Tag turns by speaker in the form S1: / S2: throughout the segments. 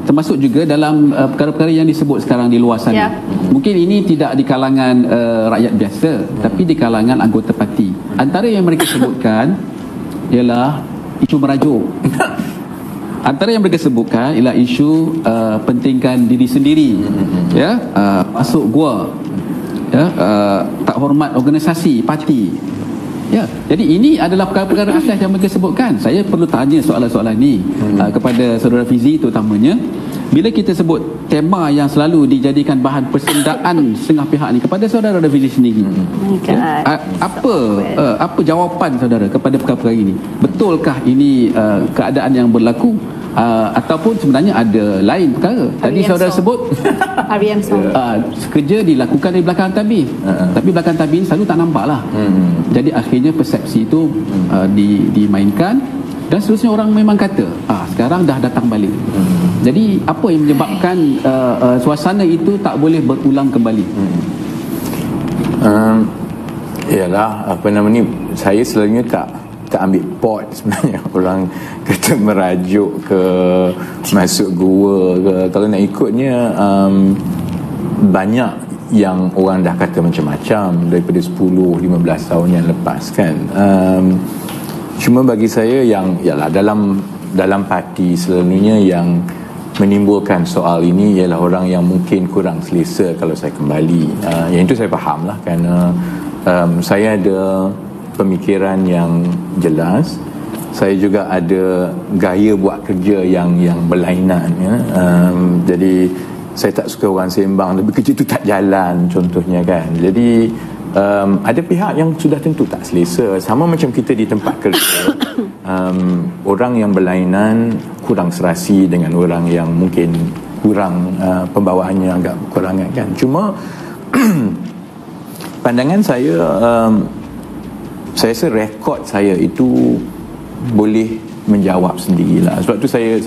S1: Termasuk juga dalam perkara-perkara yang disebut sekarang di luar sana. Mungkin ini tidak di kalangan rakyat biasa, tapi di kalangan anggota parti. Antara yang mereka sebutkan ialah isu merajuk. Antara yang mereka sebutkan ialah isu pentingkan diri sendiri, masuk gua, tak hormat organisasi parti. Jadi ini adalah perkara-perkara asas yang mereka sebutkan. Saya perlu tanya soalan-soalan ni kepada saudara Fizi terutamanya. Bila kita sebut tema yang selalu dijadikan bahan persendaan setengah pihak ni kepada saudara Fizi sendiri, apa jawapan saudara kepada perkara-perkara ini? Betulkah ini keadaan yang berlaku? Ataupun sebenarnya ada lain perkara. Tadi saudara sebut kerja dilakukan di belakang tabir, tapi belakang tabir selalu tak nampak lah. Jadi akhirnya persepsi itu dimainkan, dan seterusnya orang memang kata sekarang dah datang balik. Jadi apa yang menyebabkan suasana itu tak boleh berulang kembali?
S2: Ialah saya selalunya tak ambil pot sebenarnya. Orang kata merajuk ke masuk gua ke, kalau nak ikutnya banyak yang orang dah kata macam-macam daripada 10-15 tahun yang lepas kan. Cuma bagi saya yang ialah dalam parti selalunya yang menimbulkan soal ini ialah orang yang mungkin kurang selesa kalau saya kembali. Yang itu saya faham lah, kerana saya ada pemikiran yang jelas. Saya juga ada gaya buat kerja yang berlainan, jadi saya tak suka orang sembang tapi kerja tu tak jalan contohnya kan. Jadi ada pihak yang sudah tentu tak selesa, sama macam kita di tempat kerja. Orang yang berlainan kurang serasi dengan orang yang mungkin kurang pembawaannya agak kekurangan kan. Cuma pandangan saya rasa rekod saya itu boleh menjawab sendirilah. Sebab tu saya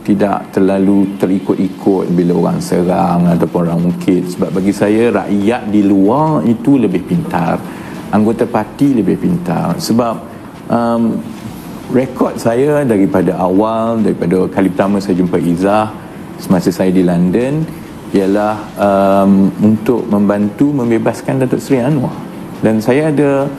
S2: tidak terlalu terikut-ikut bila orang serang ataupun orang ungkit. Sebab bagi saya rakyat di luar itu lebih pintar, anggota parti lebih pintar. Sebab rekod saya daripada awal, daripada kali pertama saya jumpa Izzah semasa saya di London, ialah untuk membantu membebaskan Datuk Seri Anwar. Dan saya ada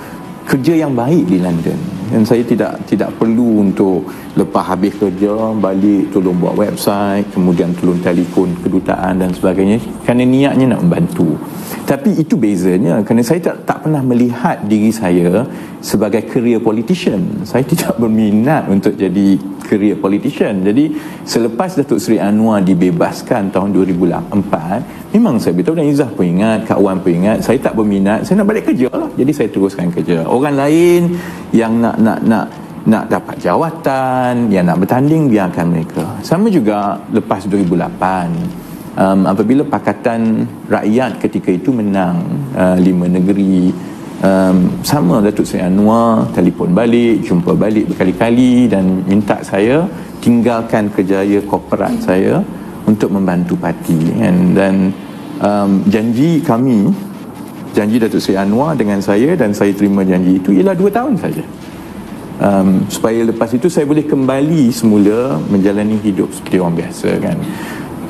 S2: kerja yang baik di London, dan saya tidak perlu untuk lepas habis kerja balik tolong buat website, kemudian tolong telefon kedutaan dan sebagainya, kerana niatnya nak membantu. Tapi itu bezanya, kerana saya tak pernah melihat diri saya sebagai career politician. Saya tidak berminat untuk jadi career politician. Jadi selepas Datuk Seri Anwar dibebaskan tahun 2004, memang saya beritahu, dan Izzah pun ingat, Kak Wan pun ingat, saya tak berminat, saya nak balik kerja lah. Jadi saya teruskan kerja. Orang lain yang nak dapat jawatan, yang nak bertanding, biarkan mereka. Sama juga lepas 2008, apabila Pakatan Rakyat ketika itu menang 5 negeri, sama Datuk Seri Anwar telefon balik, jumpa balik berkali-kali dan minta saya tinggalkan kerjaya korporat saya untuk membantu parti. Dan janji Datuk Seri Anwar dengan saya, dan saya terima janji itu, ialah 2 tahun saja, supaya lepas itu saya boleh kembali semula menjalani hidup seperti orang biasa kan.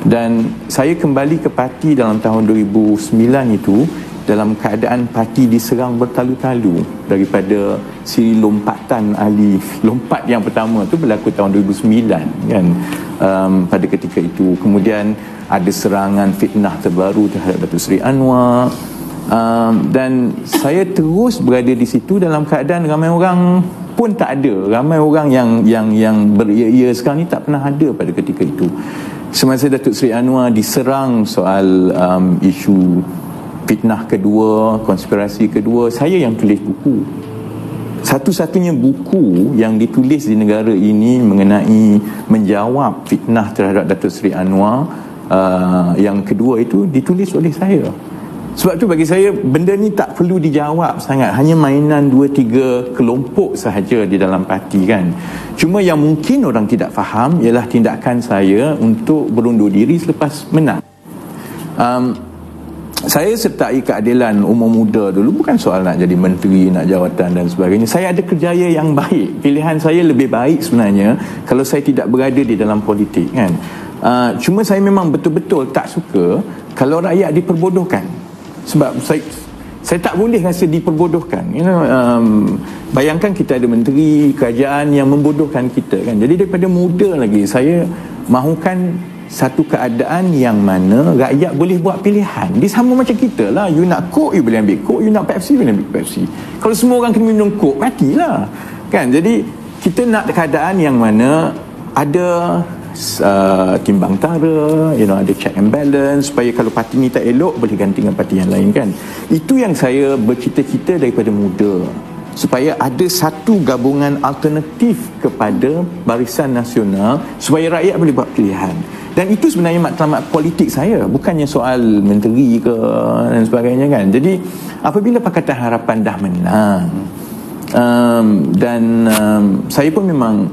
S2: Dan saya kembali ke parti dalam tahun 2009 itu dalam keadaan parti diserang bertalu-talu daripada siri lompatan ahli lompat yang pertama tu berlaku tahun 2009 kan. Pada ketika itu kemudian ada serangan fitnah terbaru terhadap Datuk Seri Anwar, dan saya terus berada di situ dalam keadaan ramai orang pun tak ada, ramai orang yang beria-ia sekarang ni tak pernah ada pada ketika itu. Semasa Datuk Seri Anwar diserang soal isu fitnah kedua, konspirasi kedua, saya yang tulis buku. Satu-satunya buku yang ditulis di negara ini mengenai menjawab fitnah terhadap Datuk Seri Anwar, yang kedua itu ditulis oleh saya. Sebab tu bagi saya benda ni tak perlu dijawab sangat, hanya mainan 2-3 kelompok sahaja di dalam parti kan. Cuma yang mungkin orang tidak faham ialah tindakan saya untuk berundur diri selepas menang. saya sertai keadilan umum muda dulu bukan soal nak jadi menteri, nak jawatan dan sebagainya. Saya ada kerjaya yang baik. Pilihan saya lebih baik sebenarnya kalau saya tidak berada di dalam politik, kan. Cuma saya memang betul-betul tak suka kalau rakyat diperbodohkan. Sebab saya tak boleh rasa diperbodohkan. Bayangkan kita ada menteri kerajaan yang membodohkan kita, kan. Jadi daripada muda lagi saya mahukan satu keadaan yang mana rakyat boleh buat pilihan. Dia sama macam kita lah. You nak Coke, you boleh ambil Coke. You nak Pepsi, boleh ambil Pepsi. Kalau semua orang kena minum Coke, matilah, kan. Jadi kita nak keadaan yang mana ada timbang tara, ada check and balance, supaya kalau parti ni tak elok boleh ganti dengan parti yang lain, kan. Itu yang saya bercita-cita daripada muda, supaya ada satu gabungan alternatif kepada Barisan Nasional, supaya rakyat boleh buat pilihan. Dan itu sebenarnya matlamat politik saya, bukannya soal menteri ke dan sebagainya, kan. Jadi apabila Pakatan Harapan dah menang, saya pun memang,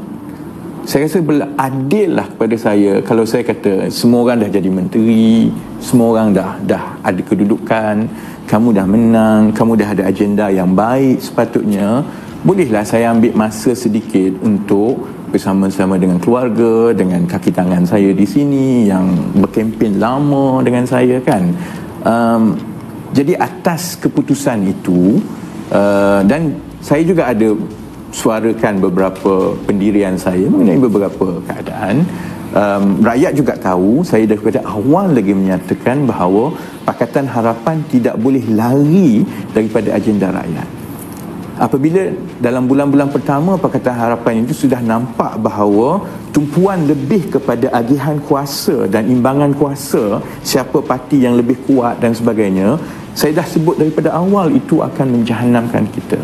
S2: saya rasa adil lah kepada saya kalau saya kata semua orang dah jadi menteri, semua orang dah ada kedudukan, kamu dah menang, kamu dah ada agenda yang baik, sepatutnya bolehlah saya ambil masa sedikit untuk bersama-sama dengan keluarga, dengan kaki tangan saya di sini yang berkempen lama dengan saya, kan. Jadi atas keputusan itu, dan saya juga ada suarakan beberapa pendirian saya mengenai beberapa keadaan. Rakyat juga tahu saya daripada awal lagi menyatakan bahawa Pakatan Harapan tidak boleh lari daripada agenda rakyat. Apabila dalam bulan-bulan pertama Pakatan Harapan itu sudah nampak bahawa tumpuan lebih kepada agihan kuasa dan imbangan kuasa, siapa parti yang lebih kuat dan sebagainya, saya dah sebut daripada awal itu akan menjahanamkan kita.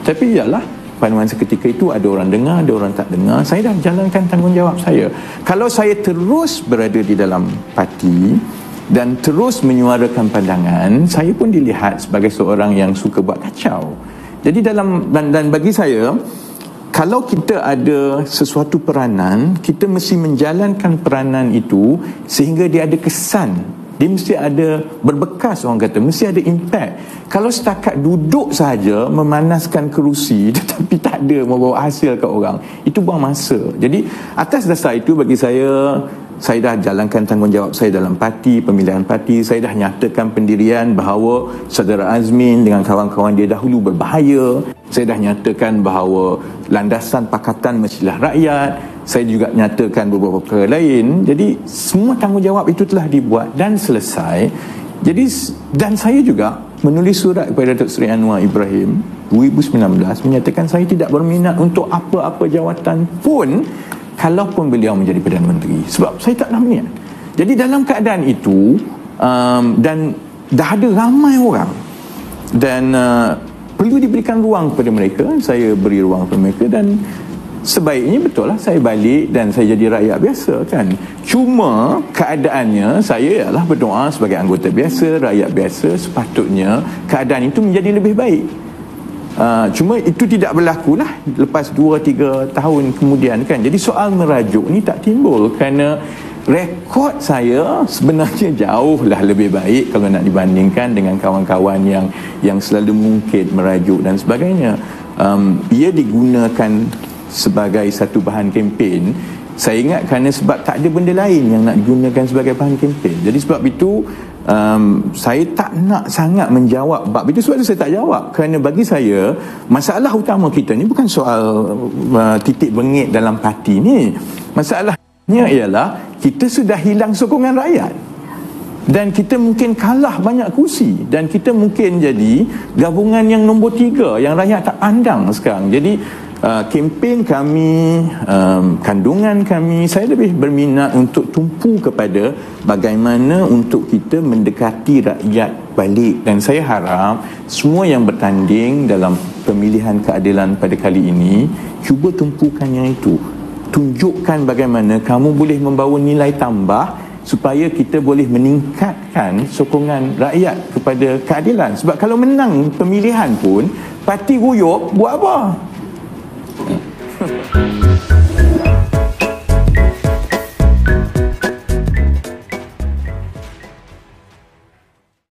S2: Tapi ialah panduan seketika itu ada orang dengar, ada orang tak dengar. Saya dah jalankan tanggungjawab saya. Kalau saya terus berada di dalam parti dan terus menyuarakan pandangan, saya pun dilihat sebagai seorang yang suka buat kacau. Jadi dan bagi saya, kalau kita ada sesuatu peranan, kita mesti menjalankan peranan itu sehingga dia ada kesan, dia mesti ada berbekas, orang kata, mesti ada impact. Kalau setakat duduk saja memanaskan kerusi tetapi tak ada membawa hasil ke orang, itu buang masa. Jadi atas dasar itu bagi saya dah jalankan tanggungjawab saya dalam parti, pemilihan parti. Saya dah nyatakan pendirian bahawa Saudara Azmin dengan kawan-kawan dia dahulu berbahaya. Saya dah nyatakan bahawa landasan pakatan mestilah rakyat. Saya juga nyatakan beberapa perkara lain. Jadi semua tanggungjawab itu telah dibuat dan selesai. Jadi dan saya juga menulis surat kepada Datuk Seri Anwar Ibrahim 2019 menyatakan saya tidak berminat untuk apa-apa jawatan pun kalaupun beliau menjadi Perdana Menteri, sebab saya tak nak niat. Jadi dalam keadaan itu, dan dah ada ramai orang dan perlu diberikan ruang kepada mereka, saya beri ruang kepada mereka, dan sebaiknya betul lah saya balik dan saya jadi rakyat biasa, kan. Cuma keadaannya saya ialah berdoa sebagai anggota biasa, rakyat biasa, sepatutnya keadaan itu menjadi lebih baik. Cuma itu tidak berlaku lah lepas 2-3 tahun kemudian, kan. Jadi soal merajuk ni tak timbul kerana rekod saya sebenarnya jauhlah lebih baik kalau nak dibandingkan dengan kawan-kawan yang selalu mengungkit merajuk dan sebagainya. Ia digunakan sebagai satu bahan kempen. Saya ingat kerana sebab tak ada benda lain yang nak digunakan sebagai bahan kempen. Jadi sebab itu saya tak nak sangat menjawab bab itu. Sebab itu saya tak jawab, kerana bagi saya masalah utama kita ni bukan soal titik bengit dalam parti ni. Masalahnya ialah kita sudah hilang sokongan rakyat dan kita mungkin kalah banyak kursi dan kita mungkin jadi gabungan yang nombor 3 yang rakyat tak pandang sekarang. Jadi kempen kami, kandungan kami, saya lebih berminat untuk tumpu kepada bagaimana untuk kita mendekati rakyat balik. Dan saya harap semua yang bertanding dalam pemilihan keadilan pada kali ini cuba tumpukan yang itu. Tunjukkan bagaimana kamu boleh membawa nilai tambah supaya kita boleh meningkatkan sokongan rakyat kepada keadilan. Sebab kalau menang pemilihan pun parti guyup buat apa?